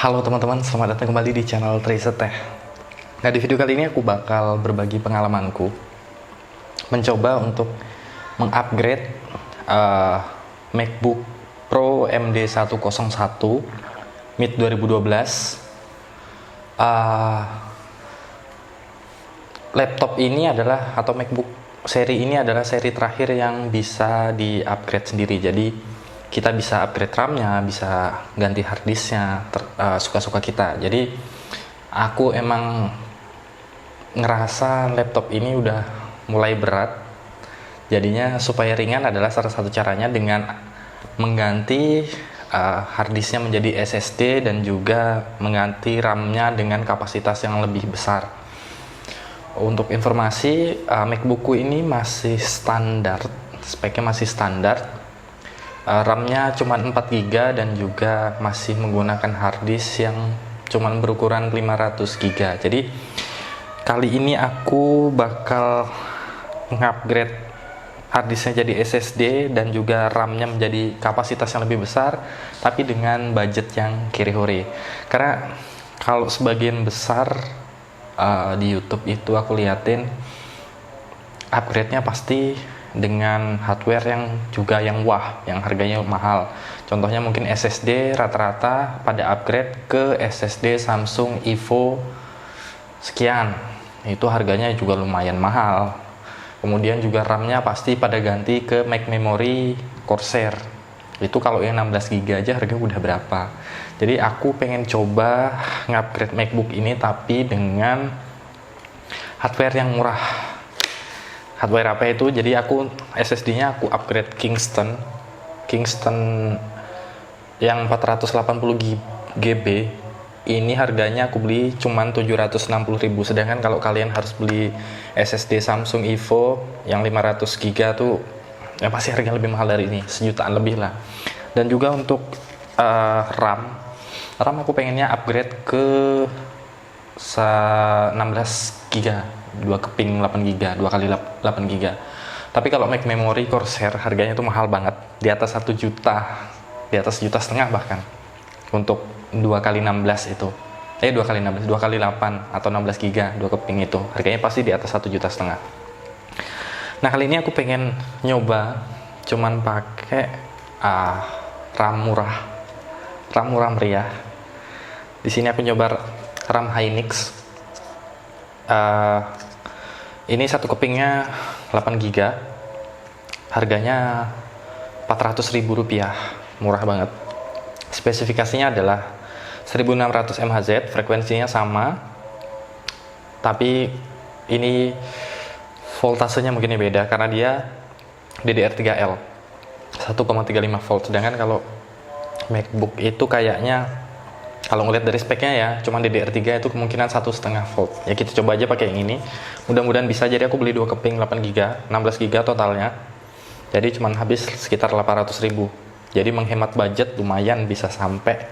Halo teman-teman, selamat datang kembali di channel Tracer Tech. Nah, di video kali ini aku bakal berbagi pengalamanku mencoba untuk mengupgrade MacBook Pro MD101 mid 2012. Laptop ini adalah, atau MacBook seri ini adalah seri terakhir yang bisa di-upgrade sendiri. Jadi kita bisa upgrade RAM-nya, bisa ganti hard disk-nya, suka-suka kita. Jadi aku emang ngerasa laptop ini udah mulai berat. Jadinya supaya ringan adalah salah satu caranya dengan mengganti hard disk-nya menjadi SSD dan juga mengganti RAM-nya dengan kapasitas yang lebih besar. Untuk informasi, MacBookku ini masih standar, speknya masih standar. RAM-nya cuma 4 GB dan juga masih menggunakan hard disk yang cuma berukuran 500 GB. Jadi kali ini aku bakal mengupgrade hard disknya jadi SSD dan juga RAM-nya menjadi kapasitas yang lebih besar, tapi dengan budget yang kiri-hore. Karena kalau sebagian besar di YouTube itu aku liatin upgrade-nya pasti dengan hardware yang juga yang yang harganya mahal. Contohnya mungkin SSD rata-rata pada upgrade ke SSD Samsung Evo sekian, itu harganya juga lumayan mahal. Kemudian juga RAM-nya pasti pada ganti ke Mac Memory Corsair, itu kalau yang 16 GB aja harganya udah berapa. Jadi aku pengen coba ngupgrade MacBook ini tapi dengan hardware yang murah. Hardware apa itu? Jadi aku SSD-nya aku upgrade Kingston yang 480 GB. Ini harganya aku beli cuman 760.000. Sedangkan kalau kalian harus beli SSD Samsung Evo yang 500 GB tuh ya pasti harganya lebih mahal dari ini, sejutaan lebih lah. Dan juga untuk RAM aku pengennya upgrade ke 16 GB, 2 keping 8 GB, 2 kali 8 GB. Tapi kalau Mac Memory Corsair harganya itu mahal banget, di atas 1 juta, di atas 1,5 juta bahkan. Untuk 2 kali 16 itu. 2 kali 16, 2 kali 8 atau 16 GB, 2 keping itu. Harganya pasti di atas 1,5 juta. Nah, kali ini aku pengen nyoba cuman pakai RAM murah meriah. Di sini aku nyoba RAM Hynix. Ini satu kepingnya 8 GB, harganya Rp400.000, murah banget. Spesifikasinya adalah 1600 mHz, frekuensinya sama, tapi ini voltasenya mungkin beda karena dia DDR3L 1,35 volt. Sedangkan kalau MacBook itu kayaknya, kalau ngeliat dari speknya ya, cuma DDR3 itu kemungkinan 1,5 volt. Ya kita coba aja pakai yang ini. Mudah-mudahan bisa. Jadi aku beli 2 keping 8 GB, 16 GB totalnya. Jadi cuma habis sekitar 800.000. Jadi menghemat budget lumayan, bisa sampai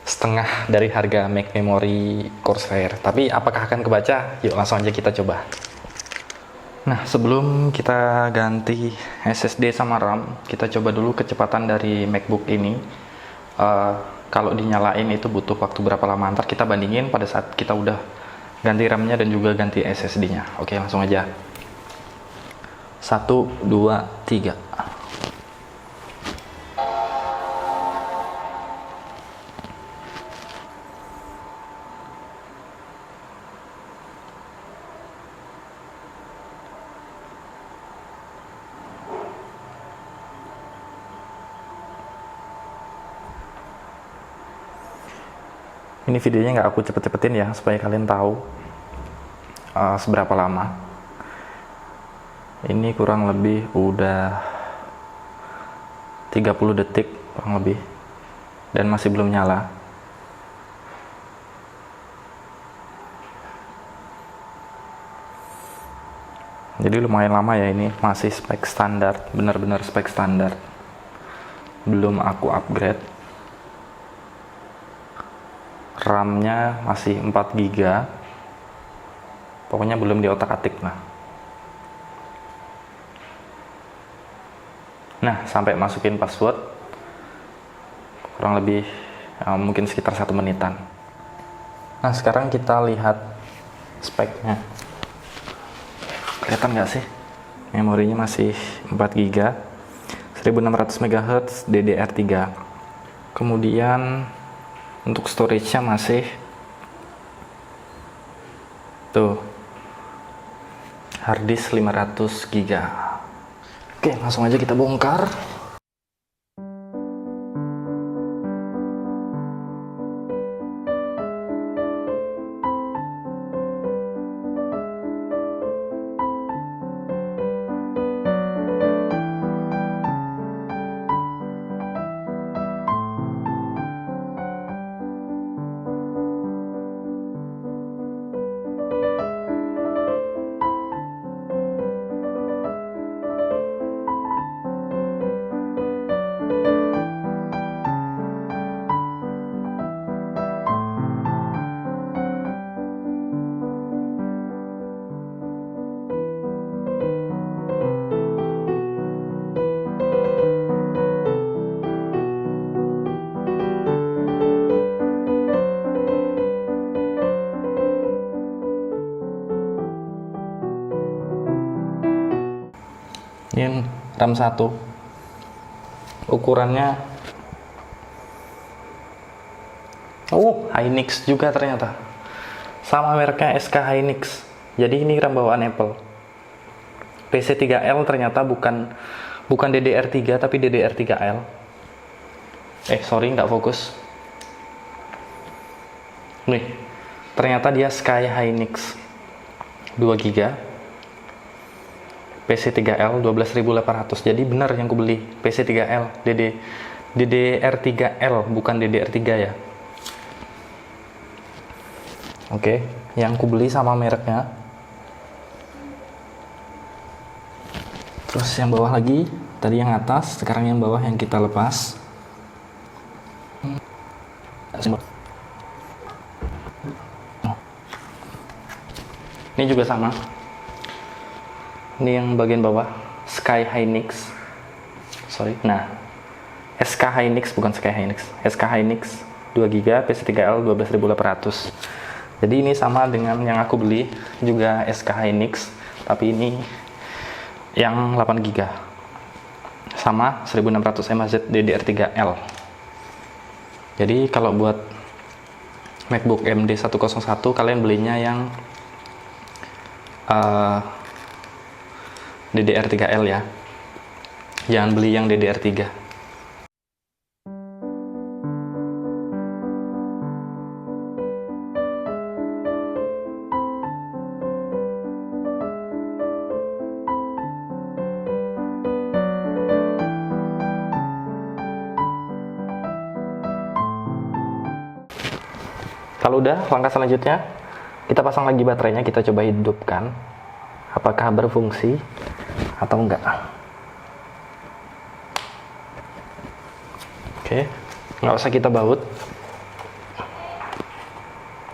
setengah dari harga Mac Memory Corsair. Tapi apakah akan kebaca? Yuk langsung aja kita coba. Nah, sebelum kita ganti SSD sama RAM, kita coba dulu kecepatan dari MacBook ini. Kalau dinyalain itu butuh waktu berapa lama, ntar kita bandingin pada saat kita udah ganti RAM-nya dan juga ganti SSD-nya. Oke, langsung aja. 1, 2, 3. Ini videonya nggak aku cepet-cepetin ya, supaya kalian tahu seberapa lama. Ini kurang lebih udah 30 detik kurang lebih, dan masih belum nyala. Jadi lumayan lama ya, ini masih spek standar, benar-benar spek standar. Belum aku upgrade. RAM-nya masih 4 GB. Pokoknya belum diotak-atik lah. Nah, sampai masukin password kurang lebih mungkin sekitar 1 menitan. Nah sekarang kita lihat speknya. Kelihatan nggak sih? Memorinya masih 4 GB, 1600 MHz DDR3. Kemudian untuk storage-nya masih tuh harddisk 500 GB. Oke, langsung aja kita bongkar. Ini RAM 1, ukurannya Hynix juga ternyata, sama mereknya SK Hynix. Jadi ini RAM bawaan Apple. PC3L ternyata bukan DDR3 tapi DDR3L. Sorry, nggak fokus. Nih, ternyata dia Sky Hynix 2 GB, PC3L 12.800. Jadi benar yang ku beli PC3L, DDR3L bukan DDR3 ya. Oke, yang ku beli sama mereknya. Terus yang bawah lagi, tadi yang atas, sekarang yang bawah yang kita lepas. Ini juga sama. Ini yang bagian bawah, Sky Hynix. Nah, SK Hynix bukan Sky Hynix. SK Hynix 2 GB, PC3L 12.800. Jadi ini sama dengan yang aku beli, juga SK Hynix, tapi ini yang 8 GB. Sama 1600 MHz DDR3L. Jadi kalau buat MacBook AMD 101 kalian belinya yang DDR3L ya, jangan beli yang DDR3. Kalau udah, langkah selanjutnya kita pasang lagi baterainya, kita coba hidupkan apakah berfungsi atau enggak. Oke, nggak usah kita baut,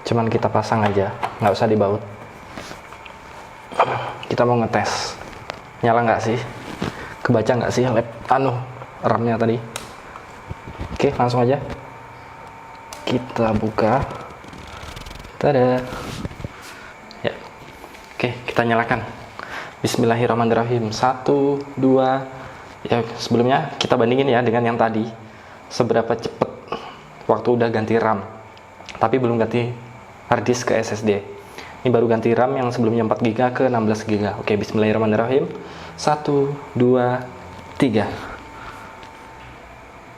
cuman kita pasang aja, nggak usah dibaut. Kita mau ngetes nyala nggak sih, kebaca nggak sih RAM-nya tadi. Oke, langsung aja kita buka. Tada ya. Oke, kita nyalakan. Bismillahirrahmanirrahim. 1, 2. Ya, sebelumnya kita bandingin ya dengan yang tadi, seberapa cepet waktu udah ganti RAM tapi belum ganti harddisk ke SSD. Ini baru ganti RAM yang sebelumnya 4 GB ke 16 GB. Oke, bismillahirrahmanirrahim. 1, 2, 3.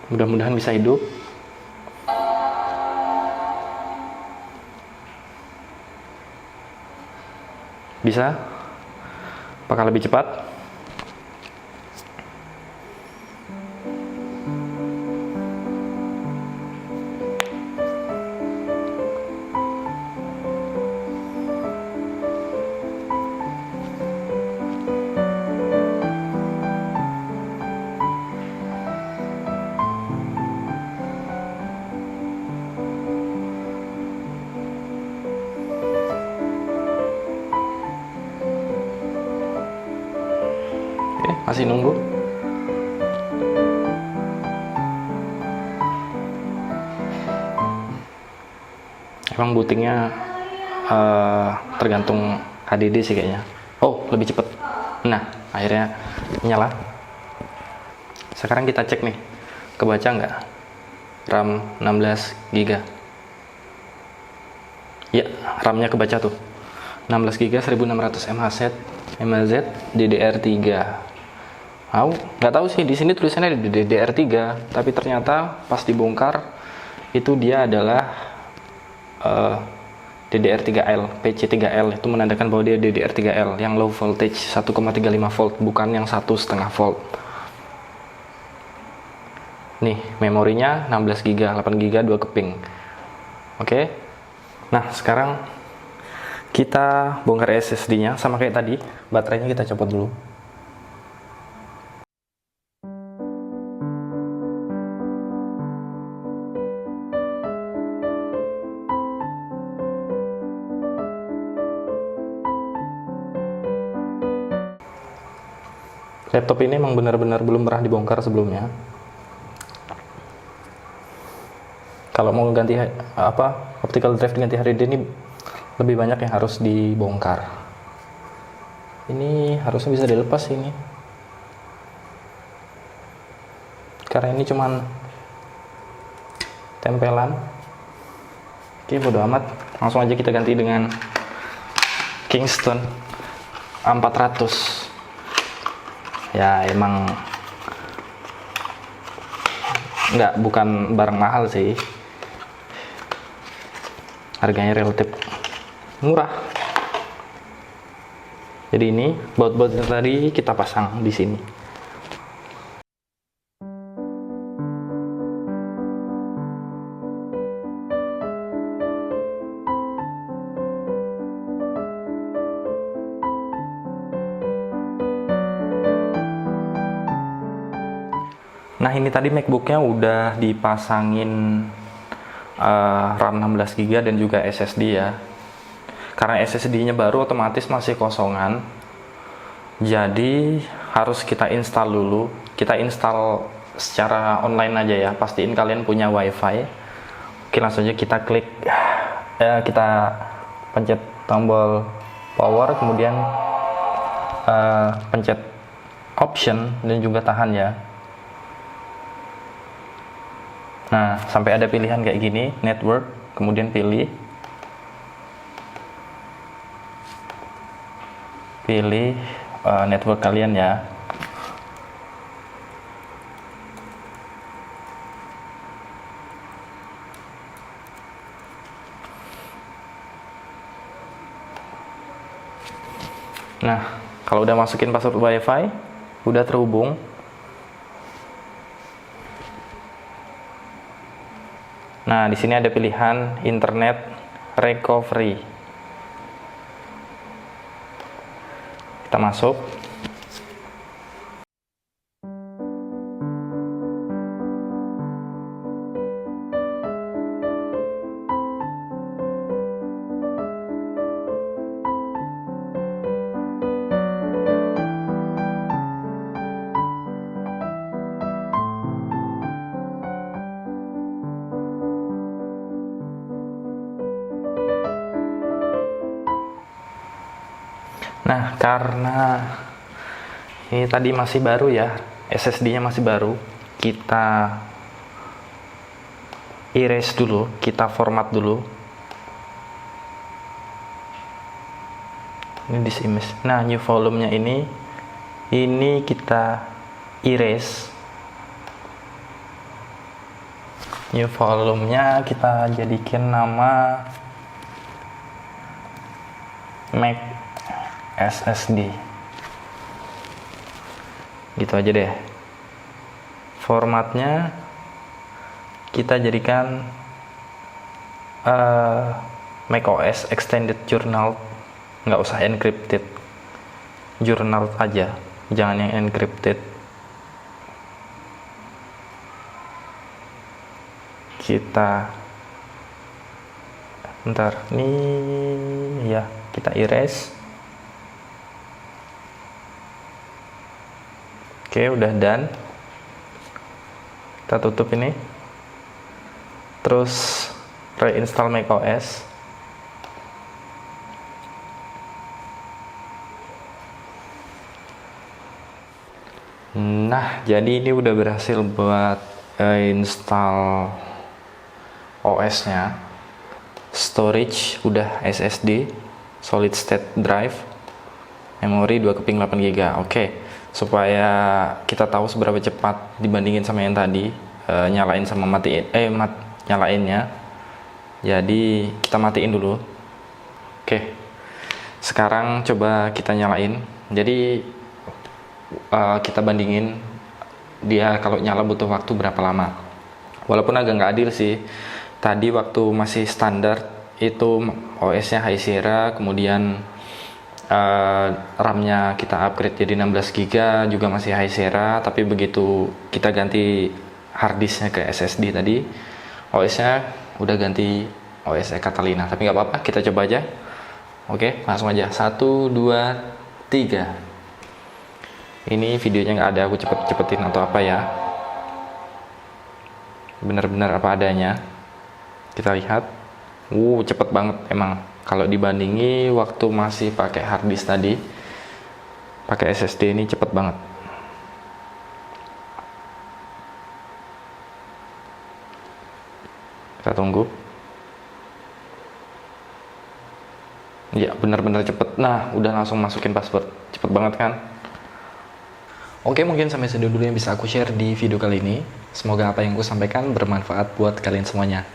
Mudah-mudahan bisa hidup. Bisa? Apakah lebih cepat? Masih nunggu. Emang bootingnya tergantung HDD sih kayaknya. Oh, lebih cepet. Nah, akhirnya nyala. Sekarang kita cek nih, kebaca nggak RAM 16 GB. Ya, RAM-nya kebaca tuh, 16 GB 1600 MHz DDR3. Nggak tahu sih, di sini tulisannya DDR3, tapi ternyata pas dibongkar itu dia adalah DDR3L, PC3L. Itu menandakan bahwa dia DDR3L yang low voltage 1,35 volt, bukan yang 1,5 volt. Nih, memorinya 16 GB, 8 GB 2 keping. Oke. Nah, sekarang kita bongkar SSD-nya sama kayak tadi, baterainya kita copot dulu. Laptop ini emang benar-benar belum pernah dibongkar sebelumnya. Kalau mau ganti optical drive diganti HDD ini lebih banyak yang harus dibongkar. Ini harusnya bisa dilepas ini, karena ini cuman tempelan. Oke, bodo amat, langsung aja kita ganti dengan Kingston A400. Ya emang bukan barang mahal sih, harganya relatif murah. Jadi ini baut-baut yang tadi kita pasang di sini. Nah, ini tadi MacBooknya udah dipasangin RAM 16 GB dan juga SSD ya. Karena SSD-nya baru, otomatis masih kosongan. Jadi harus kita install dulu. Kita install secara online aja ya. Pastiin kalian punya WiFi. Oke, langsung aja kita klik. Kita pencet tombol power, kemudian pencet option dan juga tahan ya. Nah, sampai ada pilihan kayak gini, network, kemudian pilih network kalian ya. Nah, kalau udah masukin password WiFi, udah terhubung. Nah, di sini ada pilihan internet recovery. Kita masuk. Nah, karena ini tadi masih baru ya, SSD-nya masih baru, kita erase dulu, kita format dulu. Ini this image. Nah, new volume-nya ini kita erase. New volume-nya kita jadikan nama Mac SSD. Gitu aja deh. Formatnya kita jadikan macOS Extended Journal, nggak usah encrypted, journal aja, jangan yang encrypted. Kita bentar nih ya, kita erase. Oke, udah done. Kita tutup ini. Terus reinstall macOS. Nah, jadi ini udah berhasil buat install OS-nya. Storage udah SSD, solid state drive, memori 2 keping 8 GB. Oke, supaya kita tahu seberapa cepat dibandingin sama yang tadi, nyalain sama matiin, nyalainnya. Jadi kita matiin dulu. Oke, sekarang coba kita nyalain. Jadi kita bandingin dia kalau nyala butuh waktu berapa lama. Walaupun agak nggak adil sih. Tadi waktu masih standar itu OS-nya High Sierra, kemudian RAM-nya kita upgrade jadi 16 GB juga masih High Sierra, tapi begitu kita ganti harddisknya ke SSD tadi, OS-nya udah ganti OS Catalina. Tapi nggak apa-apa, kita coba aja. Oke, langsung aja. 1, 2, 3. Ini videonya nggak ada, aku cepet-cepetin atau apa ya. Bener-bener apa adanya. Kita lihat. Cepet banget emang. Kalau dibandingi waktu masih pakai harddisk tadi, pakai SSD ini cepet banget. Kita tunggu. Ya, bener-bener cepet. Nah, udah langsung masukin password. Cepet banget kan? Oke, mungkin sampai segitu dulu yang bisa aku share di video kali ini. Semoga apa yang aku sampaikan bermanfaat buat kalian semuanya.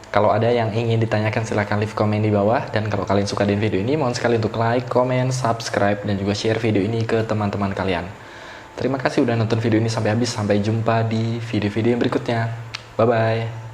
Kalau ada yang ingin ditanyakan silahkan leave komen di bawah. Dan kalau kalian suka dengan video ini, mohon sekali untuk like, comment, subscribe, dan juga share video ini ke teman-teman kalian. Terima kasih udah nonton video ini sampai habis. Sampai jumpa di video-video yang berikutnya. Bye-bye.